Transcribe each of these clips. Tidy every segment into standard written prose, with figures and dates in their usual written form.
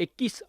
21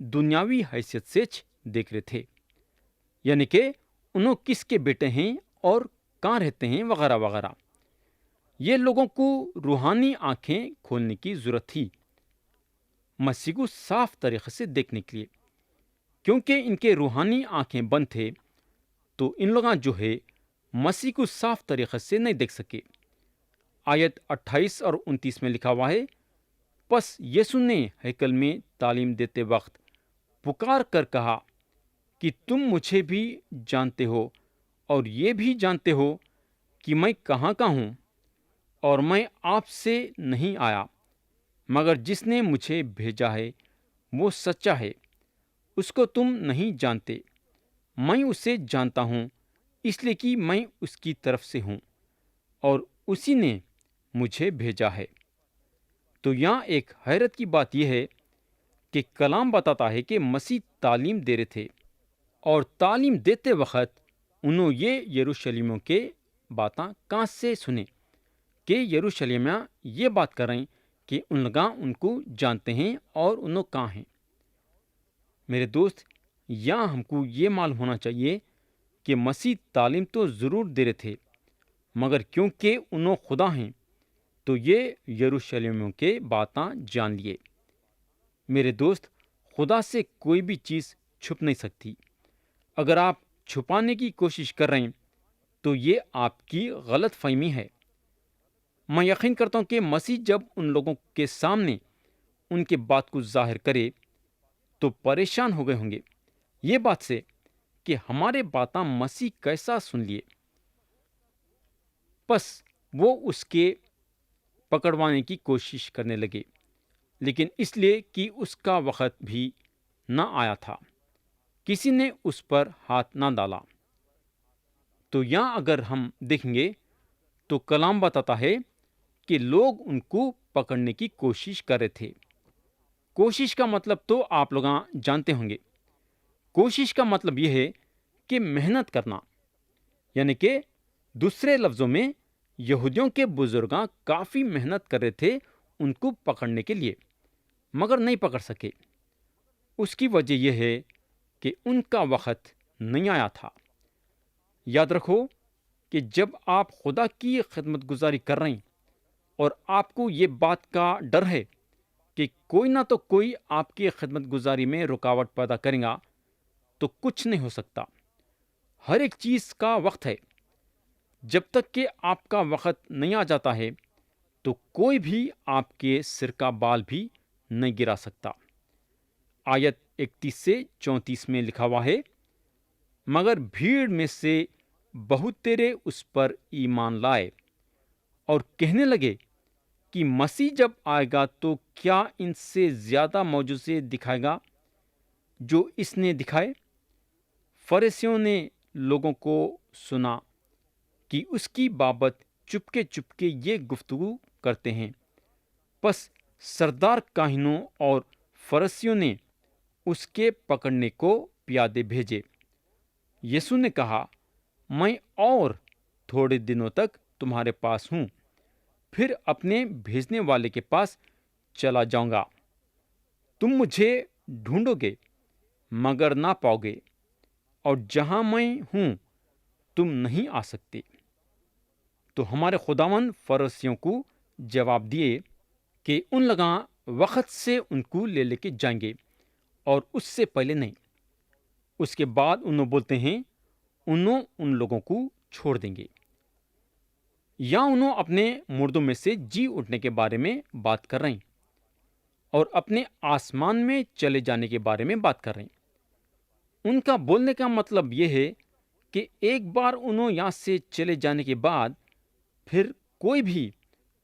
دنیاوی حیثیت سے دیکھ رہے تھے، یعنی کہ انہوں کس کے بیٹے ہیں اور کہاں رہتے ہیں وغیرہ وغیرہ۔ یہ لوگوں کو روحانی آنکھیں کھولنے کی ضرورت تھی مسیح کو صاف طریقے سے دیکھنے کے لیے، کیونکہ ان کے روحانی آنکھیں بند تھے تو ان لوگاں جو ہے مسیح کو صاف طریقے سے نہیں دیکھ سکے۔ آیت 28 اور 29 میں لکھا ہوا ہے، پس یسوع نے ہیکل میں تعلیم دیتے وقت پکار کر کہا کہ تم مجھے بھی جانتے ہو اور یہ بھی جانتے ہو کہ میں کہاں کا ہوں، اور میں آپ سے نہیں آیا، مگر جس نے مجھے بھیجا ہے وہ سچا ہے، اس کو تم نہیں جانتے، میں اسے جانتا ہوں، اس لیے کہ میں اس کی طرف سے ہوں اور اسی نے مجھے بھیجا ہے۔ تو یہاں ایک حیرت کی بات یہ ہے کہ کلام بتاتا ہے کہ مسیح تعلیم دے رہے تھے، اور تعلیم دیتے وقت انہوں یہ یروشلیمیوں کے باتاں کہاں سے سنے کہ یروشلیمیاں یہ بات کر رہے ہیں کہ ان لوگ ان کو جانتے ہیں اور انہوں کہاں ہیں۔ میرے دوست، یہاں ہم کو یہ معلوم ہونا چاہیے کہ مسیح تعلیم تو ضرور دے رہے تھے، مگر کیونکہ انہوں خدا ہیں تو یہ یروشلیمیوں کے باتاں جان لیے۔ میرے دوست، خدا سے کوئی بھی چیز چھپ نہیں سکتی۔ اگر آپ چھپانے کی کوشش کر رہے ہیں تو یہ آپ کی غلط فہمی ہے۔ میں یقین کرتا ہوں کہ مسیح جب ان لوگوں کے سامنے ان کے بات کو ظاہر کرے تو پریشان ہو گئے ہوں گے یہ بات سے کہ ہمارے باتاں مسیح کیسا سن لیے۔ پس وہ اس کے پکڑوانے کی کوشش کرنے لگے، لیکن اس لیے کہ اس کا وقت بھی نہ آیا تھا، کسی نے اس پر ہاتھ نہ ڈالا۔ تو یہاں اگر ہم دیکھیں گے تو کلام بتاتا ہے کہ لوگ ان کو پکڑنے کی کوشش کر رہے تھے۔ کوشش کا مطلب تو آپ لوگ جانتے ہوں گے۔ کوشش کا مطلب یہ ہے کہ محنت کرنا، یعنی کہ دوسرے لفظوں میں یہودیوں کے بزرگاں کافی محنت کر رہے تھے ان کو پکڑنے کے لیے، مگر نہیں پکڑ سکے۔ اس کی وجہ یہ ہے کہ ان کا وقت نہیں آیا تھا۔ یاد رکھو کہ جب آپ خدا کی خدمت گزاری کر رہے ہیں اور آپ کو یہ بات کا ڈر ہے کہ کوئی نہ تو کوئی آپ کی خدمت گزاری میں رکاوٹ پیدا کرے گا تو کچھ نہیں ہو سکتا۔ ہر ایک چیز کا وقت ہے۔ جب تک کہ آپ کا وقت نہیں آ جاتا ہے تو کوئی بھی آپ کے سر کا بال بھی نہیں گرا سکتا۔ آیت 31 سے 34 میں لکھا ہوا ہے، مگر بھیڑ میں سے بہت تیرے اس پر ایمان لائے اور کہنے لگے کہ مسیح جب آئے گا تو کیا ان سے زیادہ معجزے دکھائے گا جو اس نے دکھائے۔ فریسیوں نے لوگوں کو سنا کہ اس کی بابت چپکے یہ گفتگو کرتے ہیں، پس سردار کاہنوں اور فریسیوں نے اس کے پکڑنے کو پیادے بھیجے۔ یسوع نے کہا، میں اور تھوڑے دنوں تک تمہارے پاس ہوں، پھر اپنے بھیجنے والے کے پاس چلا جاؤں گا۔ تم مجھے ڈھونڈو گے مگر نہ پاؤ گے، اور جہاں میں ہوں تم نہیں آ سکتے۔ تو ہمارے خداوند فریسیوں کو جواب دیے کہ ان لوگاں وقت سے ان کو لے کے جائیں گے اور اس سے پہلے نہیں۔ اس کے بعد انہوں بولتے ہیں انہوں ان لوگوں کو چھوڑ دیں گے، یا انہوں اپنے مردوں میں سے جی اٹھنے کے بارے میں بات کر رہے ہیں اور اپنے آسمان میں چلے جانے کے بارے میں بات کر رہے ہیں۔ ان کا بولنے کا مطلب یہ ہے کہ ایک بار انہوں یہاں سے چلے جانے کے بعد پھر کوئی بھی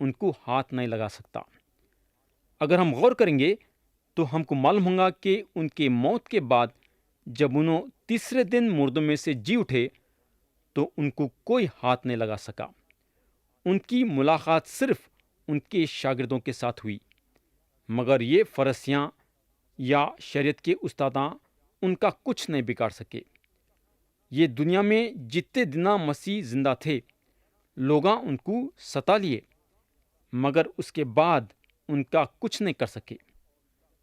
ان کو ہاتھ نہیں لگا سکتا۔ اگر ہم غور کریں گے تو ہم کو معلوم ہوگا کہ ان کے موت کے بعد جب انہوں تیسرے دن مردوں میں سے جی اٹھے تو ان کو کوئی ہاتھ نہیں لگا سکا۔ ان کی ملاقات صرف ان کے شاگردوں کے ساتھ ہوئی، مگر یہ فریسیاں یا شریعت کے استاداں ان کا کچھ نہیں بگاڑ سکے۔ یہ دنیا میں جتنے دن مسیح زندہ تھے لوگاں ان کو ستا لیے، مگر اس کے بعد ان کا کچھ نہیں کر سکے۔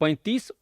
35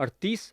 38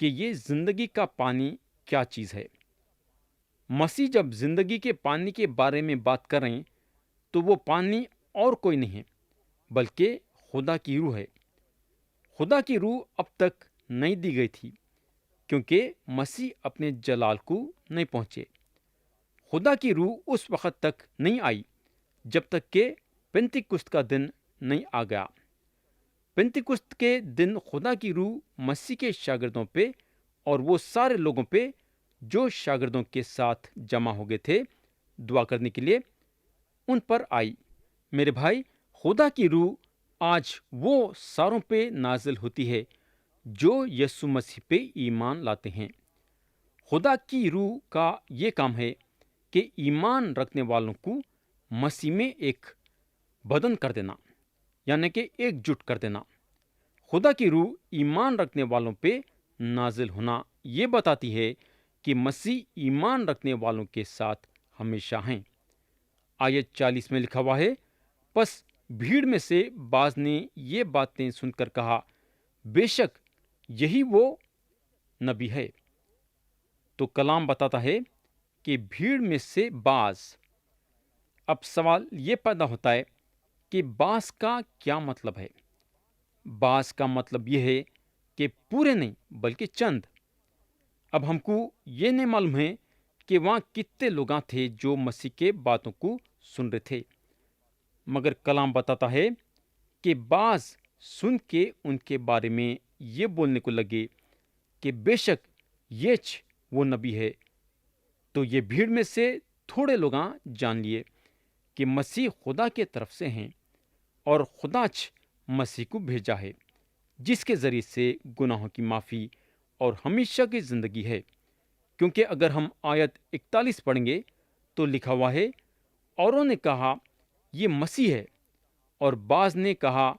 کہ یہ زندگی کا پانی کیا چیز ہے۔ مسیح جب زندگی کے پانی کے بارے میں بات کر رہے ہیں تو وہ پانی اور کوئی نہیں ہے بلکہ خدا کی روح ہے۔ خدا کی روح اب تک نہیں دی گئی تھی کیونکہ مسیح اپنے جلال کو نہیں پہنچے۔ خدا کی روح اس وقت تک نہیں آئی جب تک کہ پینتیکست کا دن نہیں آ گیا۔ پینتیکست کے دن خدا کی روح مسیح کے شاگردوں پہ اور وہ سارے لوگوں پہ جو شاگردوں کے ساتھ جمع ہو گئے تھے دعا کرنے کے لیے، ان پر آئی۔ میرے بھائی، خدا کی روح آج وہ ساروں پہ نازل ہوتی ہے جو یسوع مسیح پہ ایمان لاتے ہیں۔ خدا کی روح کا یہ کام ہے کہ ایمان رکھنے والوں کو مسیح میں ایک بدن کر دینا، یعنی کہ ایک جٹ کر دینا۔ خدا کی روح ایمان رکھنے والوں پہ نازل ہونا یہ بتاتی ہے کہ مسیح ایمان رکھنے والوں کے ساتھ ہمیشہ ہیں۔ آیت 40 میں لکھا ہوا ہے، پس بھیڑ میں سے بعض نے یہ باتیں سن کر کہا، بے شک یہی وہ نبی ہے۔ تو کلام بتاتا ہے کہ بھیڑ میں سے بعض۔ اب سوال یہ پیدا ہوتا ہے کہ بعض کا کیا مطلب ہے؟ بعض کا مطلب یہ ہے کہ پورے نہیں بلکہ چند۔ اب ہم کو یہ نہیں معلوم ہے کہ وہاں کتنے لوگ تھے جو مسیح کے باتوں کو سن رہے تھے، مگر کلام بتاتا ہے کہ بعض سن کے ان کے بارے میں یہ بولنے کو لگے کہ بے شک یہ وہ نبی ہے۔ تو یہ بھیڑ میں سے تھوڑے لوگ جان لیے کہ مسیح خدا کے طرف سے ہیں اور خدا مسیح کو بھیجا ہے جس کے ذریعے سے گناہوں کی معافی اور ہمیشہ کی زندگی ہے۔ کیونکہ اگر ہم آیت 41 پڑھیں گے تو لکھا ہوا ہے، اوروں نے کہا یہ مسیح ہے، اور بعض نے کہا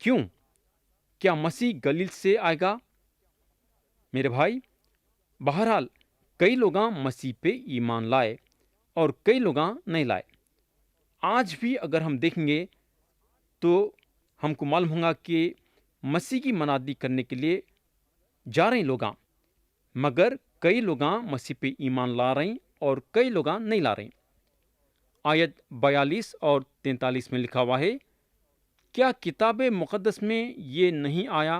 کیوں؟ کیا مسیح گلیل سے آئے گا؟ میرے بھائی، بہرحال کئی لوگ مسیح پہ ایمان لائے اور کئی لوگ نہیں لائے۔ آج بھی اگر ہم دیکھیں گے تو ہم کو معلوم ہوگا کہ مسیح کی منادی کرنے کے لیے جا رہے ہیں لوگ، مگر کئی لوگ مسیح پہ ایمان لا رہے ہیں اور کئی لوگ نہیں لا رہے ہیں۔ آیت 42 اور 43 میں لکھا ہوا ہے، کیا کتاب مقدس میں یہ نہیں آیا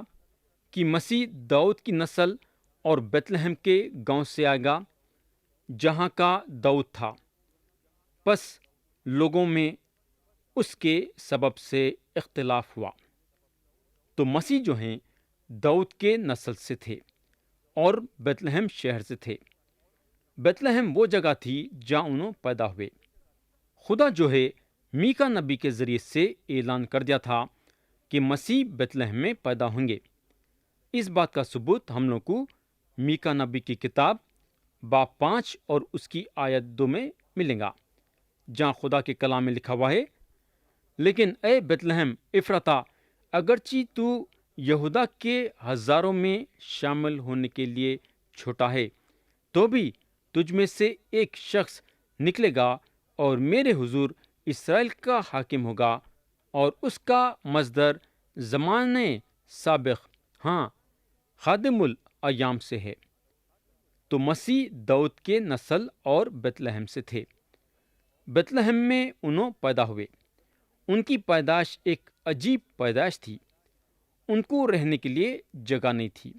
کہ مسیح داؤد کی نسل اور بیت لحم کے گاؤں سے آئے گا جہاں کا داؤد تھا؟ پس لوگوں میں اس کے سبب سے اختلاف ہوا۔ تو مسیح جو ہیں داؤد کے نسل سے تھے اور بیت لحم شہر سے تھے۔ بیت لحم وہ جگہ تھی جہاں انہوں پیدا ہوئے۔ خدا جو ہے میکا نبی کے ذریعے سے اعلان کر دیا تھا کہ مسیح بیت لحم میں پیدا ہوں گے۔ اس بات کا ثبوت ہم لوگ کو میکا نبی کی کتاب باب 5 اور اس کی آیت 2 میں ملے گا، جہاں خدا کے کلام میں لکھا ہوا ہے، لیکن اے بیت لحم افراتا، اگرچہ تو یہودا کے ہزاروں میں شامل ہونے کے لیے چھوٹا ہے، تو بھی تجھ میں سے ایک شخص نکلے گا اور میرے حضور اسرائیل کا حاکم ہوگا، اور اس کا مصدر زمانے سابق، ہاں، خادم الایام سے ہے۔ تو مسیح داؤد کے نسل اور بیت لحم سے تھے۔ بیت لحم میں انہوں پیدا ہوئے۔ ان کی پیدائش ایک عجیب پیدائش تھی۔ ان کو رہنے کے لیے جگہ نہیں تھی،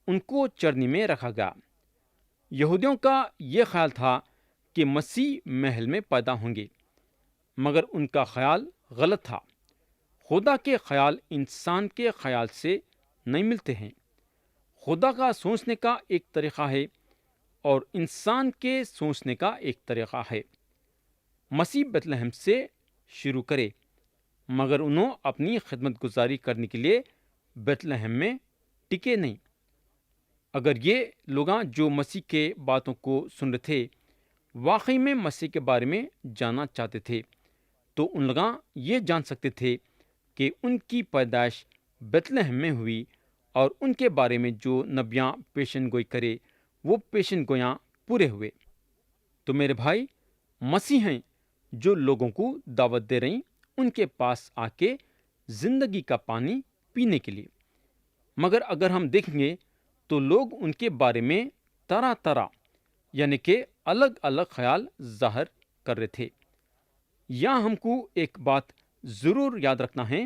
ان کو چرنی میں رکھا گیا۔ یہودیوں کا یہ خیال تھا کہ مسیح محل میں پیدا ہوں گے، مگر ان کا خیال غلط تھا۔ خدا کے خیال انسان کے خیال سے نہیں ملتے ہیں۔ خدا کا سوچنے کا ایک طریقہ ہے اور انسان کے سوچنے کا ایک طریقہ ہے۔ مسیح بیت لحم سے شروع کرے، مگر انہوں اپنی خدمت گزاری کرنے کے لیے بیت لحم میں ٹکے نہیں۔ اگر یہ لوگ جو مسیح کے باتوں کو سن رہے تھے واقعی میں مسیح کے بارے میں جاننا چاہتے تھے، تو ان لوگ یہ جان سکتے تھے کہ ان کی پیدائش بیت لحم میں ہوئی، اور ان کے بارے میں جو نبیاں پیشن گوئی کرے وہ پیشن گویاں پورے ہوئے۔ تو میرے بھائی، مسیح ہیں جو لوگوں کو دعوت دے رہے ہیں ان کے پاس آ کے زندگی کا پانی پینے کے لیے۔ مگر اگر ہم دیکھیں گے تو لوگ ان کے بارے میں طرح طرح یعنی کہ الگ الگ خیال ظاہر کر رہے تھے۔ یہاں ہم کو ایک بات ضرور یاد رکھنا ہے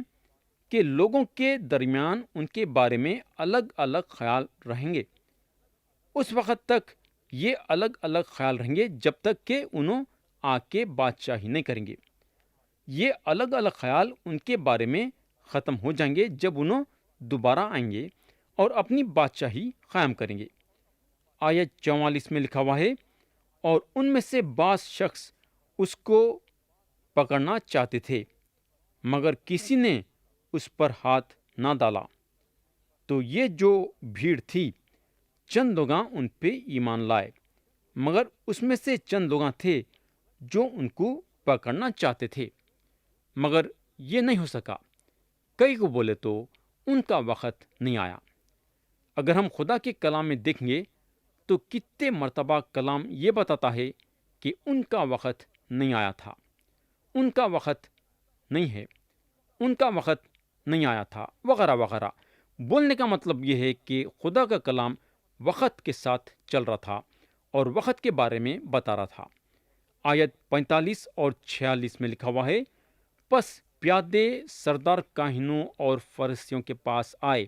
کہ لوگوں کے درمیان ان کے بارے میں الگ الگ خیال رہیں گے۔ اس وقت تک یہ الگ الگ خیال رہیں گے جب تک کہ انہوں آ کے بادشاہی نہیں کریں گے۔ یہ الگ الگ خیال ان کے بارے میں ختم ہو جائیں گے جب انہوں دوبارہ آئیں گے اور اپنی بادشاہی قائم کریں گے۔ آیت 44 میں لکھا ہوا ہے، اور ان میں سے بعض شخص اس کو پکڑنا چاہتے تھے، مگر کسی نے اس پر ہاتھ نہ ڈالا۔ تو یہ جو بھیڑ تھی، چند لوگاں ان پہ ایمان لائے، مگر اس میں سے چند لوگاں تھے جو ان کو پکڑنا چاہتے تھے، مگر یہ نہیں ہو سکا۔ کئی کو بولے تو ان کا وقت نہیں آیا۔ اگر ہم خدا کے کلام میں دیکھیں گے تو کتنے مرتبہ کلام یہ بتاتا ہے کہ ان کا وقت نہیں آیا تھا، ان کا وقت نہیں ہے، ان کا وقت نہیں آیا تھا، وغیرہ وغیرہ۔ بولنے کا مطلب یہ ہے کہ خدا کا کلام وقت کے ساتھ چل رہا تھا اور وقت کے بارے میں بتا رہا تھا۔ آیت 45 اور 46 میں لکھا ہوا ہے، پس پیادے سردار کاہنوں اور فرشتیوں کے پاس آئے،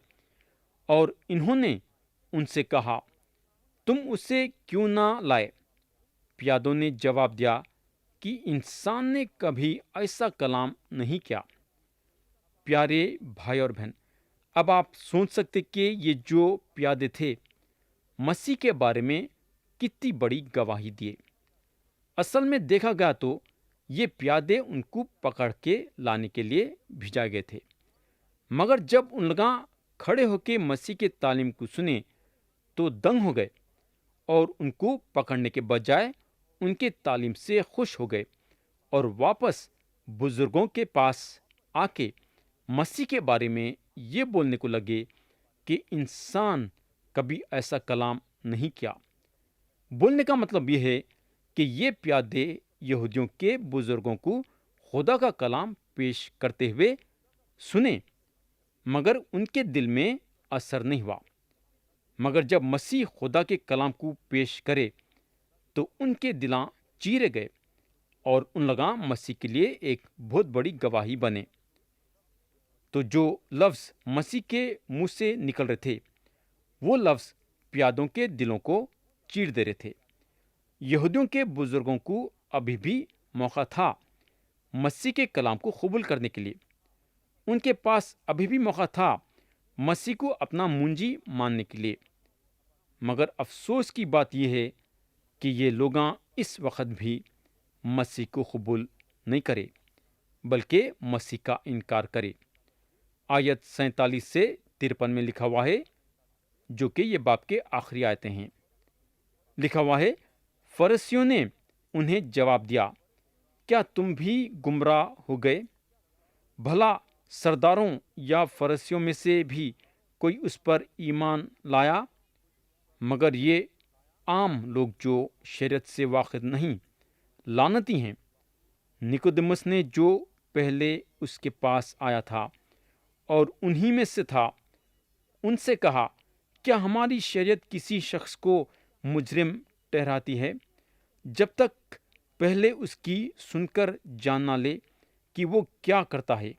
اور انہوں نے ان سے کہا، تم اسے کیوں نہ لائے؟ پیادوں نے جواب دیا کہ انسان نے کبھی ایسا کلام نہیں کیا۔ پیارے بھائی اور بہن، اب آپ سوچ سکتے کہ یہ جو پیادے تھے مسیح کے بارے میں کتنی بڑی گواہی دیے۔ اصل میں دیکھا گیا تو یہ پیادے ان کو پکڑ کے لانے کے لیے بھیجائے گئے تھے، مگر جب ان لوگ کھڑے ہو کے مسیح کے تعلیم کو سنے تو دنگ ہو گئے، اور ان کو پکڑنے کے بجائے ان کے تعلیم سے خوش ہو گئے، اور واپس بزرگوں کے پاس آ کے مسیح کے بارے میں یہ بولنے کو لگے کہ انسان کبھی ایسا کلام نہیں کیا۔ بولنے کا مطلب یہ ہے کہ یہ پیادے یہودیوں کے بزرگوں کو خدا کا کلام پیش کرتے ہوئے سنے، مگر ان کے دل میں اثر نہیں ہوا۔ مگر جب مسیح خدا کے کلام کو پیش کرے تو ان کے دلاں چیرے گئے، اور ان لوگاں مسیح کے لیے ایک بہت بڑی گواہی بنے۔ تو جو لفظ مسیح کے منہ سے نکل رہے تھے وہ لفظ پیادوں کے دلوں کو چیر دے رہے تھے۔ یہودیوں کے بزرگوں کو ابھی بھی موقع تھا مسیح کے کلام کو قبول کرنے کے لیے، ان کے پاس ابھی بھی موقع تھا مسیح کو اپنا منجی ماننے کے لیے، مگر افسوس کی بات یہ ہے کہ یہ لوگاں اس وقت بھی مسیح کو قبول نہیں کرے بلکہ مسیح کا انکار کرے۔ آیت 47 سے 53 میں لکھا ہوا ہے، جو کہ یہ باب کے آخری آیتیں ہیں۔ لکھا ہوا ہے، فرشتیوں نے انہیں جواب دیا، کیا تم بھی گمراہ ہو گئے؟ بھلا سرداروں یا فرشتیوں میں سے بھی کوئی اس پر ایمان لایا؟ مگر یہ عام لوگ جو شریعت سے واقف نہیں لعنتی ہیں۔ نیکودیمس نے جو پہلے اس کے پاس آیا تھا اور انہی میں سے تھا، ان سے کہا، کیا ہماری شریعت کسی شخص کو مجرم ٹھہراتی ہے جب تک پہلے اس کی سن کر جان نہ لے کہ وہ کیا کرتا ہے؟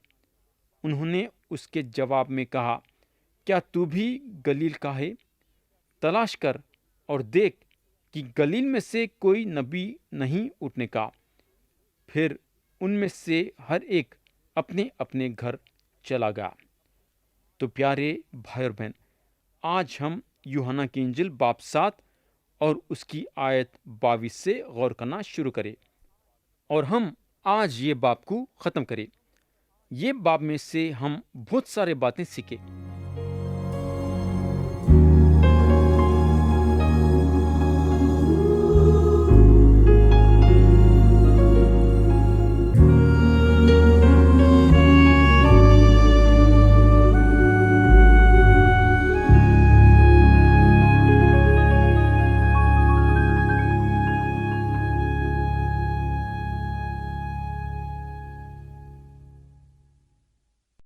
انہوں نے اس کے جواب میں کہا، کیا تو بھی گلیل کا ہے؟ تلاش کر اور دیکھ کہ گلیل میں سے کوئی نبی نہیں اٹھنے کا۔ پھر ان میں سے ہر ایک اپنے اپنے گھر چلا گیا۔ تو پیارے بھائی اور بہن، آج ہم یوحنا کی انجیل باب 7 اور اس کی آیت 22 سے غور کرنا شروع کریں، اور ہم آج یہ باب کو ختم کریں۔ یہ باب میں سے ہم بہت سارے باتیں سیکھیں۔